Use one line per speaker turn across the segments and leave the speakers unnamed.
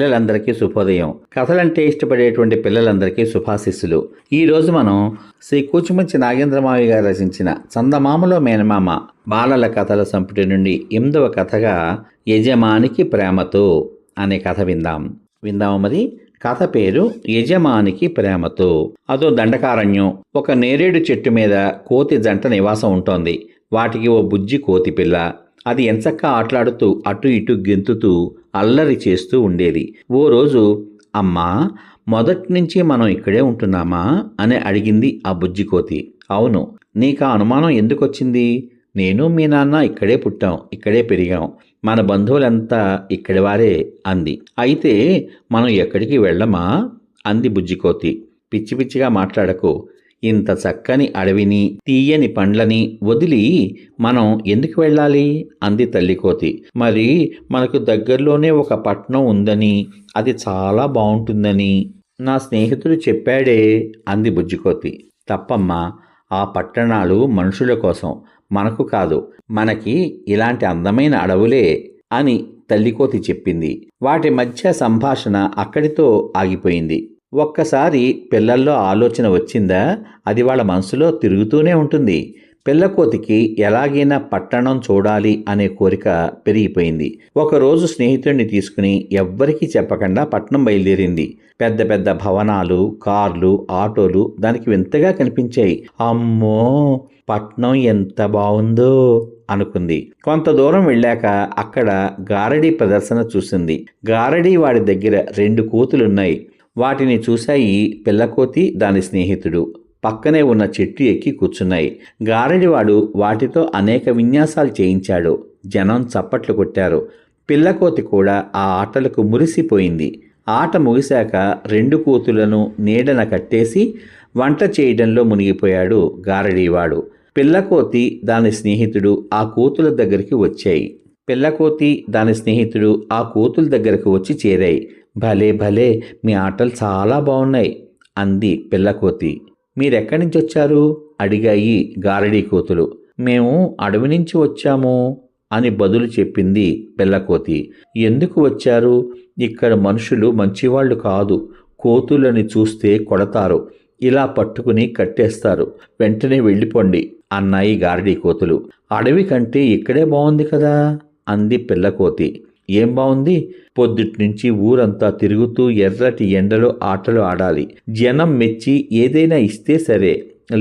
పిల్లలందరికీ శుభోదయం. కథలంటే ఇష్టపడేటువంటి పిల్లలందరికీ శుభాశిస్సులు. ఈరోజు మనం శ్రీ కూచిమంచి నాగేంద్రమావి గారు రచించిన చందమామలో మేనమామ బాలల కథల సంపుటి నుండి 8వ కథగా యజమానికి ప్రేమతో అనే కథ విందాము మరి. కథ పేరు యజమానికి ప్రేమతో. అదో దండకారణ్యం. ఒక నేరేడు చెట్టు మీద కోతి జంట నివాసం ఉంటోంది. వాటికి ఓ బుజ్జి కోతి పిల్ల. అది ఎంచక్కా ఆటలాడుతూ అటు ఇటు గెంతుతూ అల్లరి చేస్తూ ఉండేది. ఓ రోజు, అమ్మా, మొదటి నుంచి మనం ఇక్కడే ఉంటున్నామా అని అడిగింది ఆ బుజ్జి కోతి. అవును, నీకా అనుమానం ఎందుకొచ్చింది? నేను మీ నాన్న ఇక్కడే పుట్టాం, ఇక్కడే పెరిగాం, మన బంధువులంతా ఇక్కడి వారే అంది. అయితే మనం ఎక్కడికి వెళ్ళమా అంది బుజ్జికోతి. పిచ్చి పిచ్చిగా మాట్లాడకు. ఇంత చక్కని అడవిని తీయని పండ్లని వదిలి మనం ఎందుకు వెళ్ళాలి అంది తల్లికోతి. మరి మనకు దగ్గరలోనే ఒక పట్నం ఉందని, అది చాలా బాగుంటుందని నా స్నేహితుడు చెప్పాడే అంది బుజ్జికోతి. తప్పమ్మా, ఆ పట్టణాలు మనుషుల కోసం, మనకు కాదు. మనకి ఇలాంటి అందమైన అడవులే అని తల్లికోతి చెప్పింది. వాటి మధ్య సంభాషణ అక్కడితో ఆగిపోయింది. ఒక్కసారి పిల్లల్లో ఆలోచన వచ్చిందా, అది వాళ్ళ మనసులో తిరుగుతూనే ఉంటుంది. పిల్లకోతికి ఎలాగైనా పట్టణం చూడాలి అనే కోరిక పెరిగిపోయింది. ఒకరోజు స్నేహితుడిని తీసుకుని ఎవ్వరికీ చెప్పకుండా పట్నం బయలుదేరింది. పెద్ద పెద్ద భవనాలు, కార్లు, ఆటోలు దానికి వింతగా కనిపించాయి. అమ్మో, పట్నం ఎంత బాగుందో అనుకుంది. కొంత దూరం వెళ్ళాక అక్కడ గారడీ ప్రదర్శన చూసింది. గారడీ వాడి దగ్గర 2 కోతులున్నాయి. వాటిని చూశాయి పిల్లకోతి, దాని స్నేహితుడు. పక్కనే ఉన్న చెట్టు ఎక్కి కూర్చున్నాయి. గారడివాడు వాటితో అనేక విన్యాసాలు చేయించాడు. జనం చప్పట్లు కొట్టారు. పిల్లకోతి కూడా ఆ ఆటలకు మురిసిపోయింది. ఆట ముగిశాక 2 కోతులను నీడన కట్టేసి వంట చేయడంలో మునిగిపోయాడు గారడీవాడు. పిల్లకోతి, దాని స్నేహితుడు ఆ కోతుల దగ్గరికి వచ్చాయి. పిల్లకోతి, దాని స్నేహితుడు ఆ కోతుల దగ్గరకు వచ్చి చేరాయి. భలే భలే, మీ ఆటలు చాలా బాగున్నాయి అంది పిల్లకోతి. మీరెక్కడి నుంచి వచ్చారు అడిగాయి గారడీ కోతులు. మేము అడవి నుంచి వచ్చాము అని బదులు చెప్పింది పిల్లకోతి. ఎందుకు వచ్చారు? ఇక్కడ మనుషులు మంచివాళ్ళు కాదు. కోతులని చూస్తే కొడతారు, ఇలా పట్టుకుని కట్టేస్తారు. వెంటనే వెళ్ళిపోండి అన్నాయి గారడీ కోతులు. అడవి కంటే ఇక్కడే బాగుంది కదా అంది పిల్లకోతి. ఏం బాగుంది? పొద్దుటి నుంచి ఊరంతా తిరుగుతూ ఎర్రటి ఎండలో ఆటలు ఆడాలి. జనం మెచ్చి ఏదైనా ఇస్తే సరే,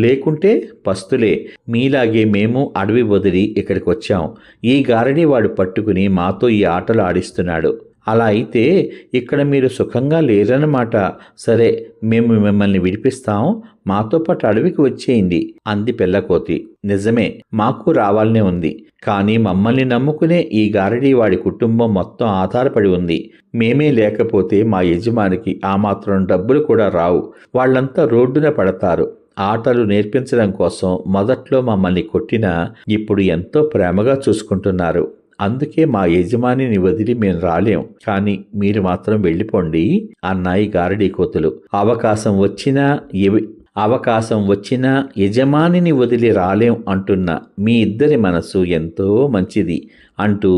లేకుంటే పస్తులే. మీలాగే మేము అడవి వదిలి ఇక్కడికి వచ్చాం. ఈ గారడీ వాడు పట్టుకుని మాతో ఈ ఆటలు ఆడిస్తున్నాడు. అలా అయితే ఇక్కడ మీరు సుఖంగా లేరన్నమాట. సరే, మేము మిమ్మల్ని విడిపిస్తాం, మాతో పాటు అడవికి వచ్చేయండి అంది పిల్లకోతి. నిజమే, మాకు రావాలనే ఉంది. కానీ మమ్మల్ని నమ్ముకునే ఈ గారడీ వాడి కుటుంబం మొత్తం ఆధారపడి ఉంది. మేమే లేకపోతే మా యజమానికి ఆ మాత్రం డబ్బులు కూడా రావు. వాళ్ళంతా రోడ్డున పడతారు. ఆటలు నేర్పించడం కోసం మొదట్లో మమ్మల్ని కొట్టినా ఇప్పుడు ఎంతో ప్రేమగా చూసుకుంటున్నారు. అందుకే మా యజమానిని వదిలి మేము రాలేం. కానీ మీరు మాత్రం వెళ్ళిపోండి అన్నాయి గారడీ కోతులు. అవకాశం వచ్చినా యజమానిని వదిలి రాలేం అంటున్న మీ ఇద్దరి మనసు ఎంతో మంచిది అంటూ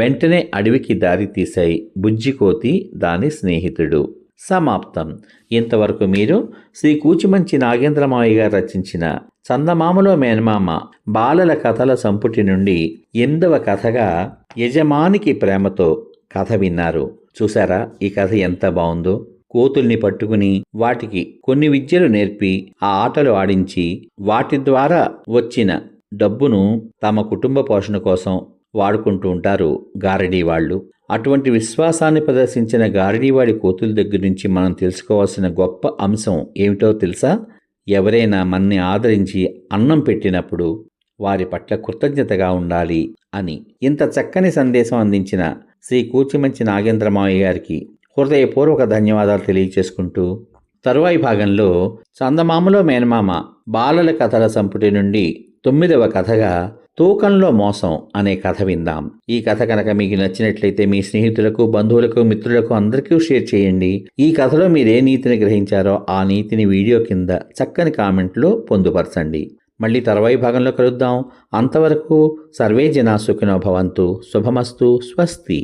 వెంటనే అడవికి దారి తీశాయి బుజ్జికోతి, దాని స్నేహితుడు. సమాప్తం. ఇంతవరకు మీరు శ్రీ కూచిమంచి నాగేంద్రమావి గారు రచించిన చందమామలో మేనమామ బాలల కథల సంపుటి నుండి 8వ కథగా యజమానికి ప్రేమతో కథ విన్నారు. చూసారా ఈ కథ ఎంత బాగుందో? కోతుల్ని పట్టుకుని వాటికి కొన్ని విద్యలు నేర్పి ఆ ఆటలు ఆడించి వాటి ద్వారా వచ్చిన డబ్బును తమ కుటుంబ పోషణ కోసం వాడుకుంటూ ఉంటారు గారడీ వాళ్ళు. అటువంటి విశ్వాసాన్ని ప్రదర్శించిన గారడీవాడి కోతుల దగ్గర నుంచి మనం తెలుసుకోవాల్సిన గొప్ప అంశం ఏమిటో తెలుసా? ఎవరైనా మన్ని ఆదరించి అన్నం పెట్టినప్పుడు వారి పట్ల కృతజ్ఞతగా ఉండాలి అని. ఇంత చక్కని సందేశం అందించిన శ్రీ కూచిమంచి నాగేంద్రమావి గారికి హృదయపూర్వక ధన్యవాదాలు తెలియచేసుకుంటూ, తరువాయి భాగంలో చందమామలో మేనమామ బాలల కథల సంపుటి నుండి 9వ కథగా తూకంలో మోసం అనే కథ విందాం. ఈ కథ కనుక మీకు నచ్చినట్లయితే మీ స్నేహితులకు, బంధువులకు, మిత్రులకు అందరికీ షేర్ చేయండి. ఈ కథలో మీరే నీతిని గ్రహించారో ఆ నీతిని వీడియో కింద చక్కని కామెంట్లో పొందుపరచండి. మళ్ళీ తర్వాయి భాగంలో కలుద్దాం. అంతవరకు సర్వే జనా సుఖినో భవంతు. శుభమస్తు. స్వస్తి.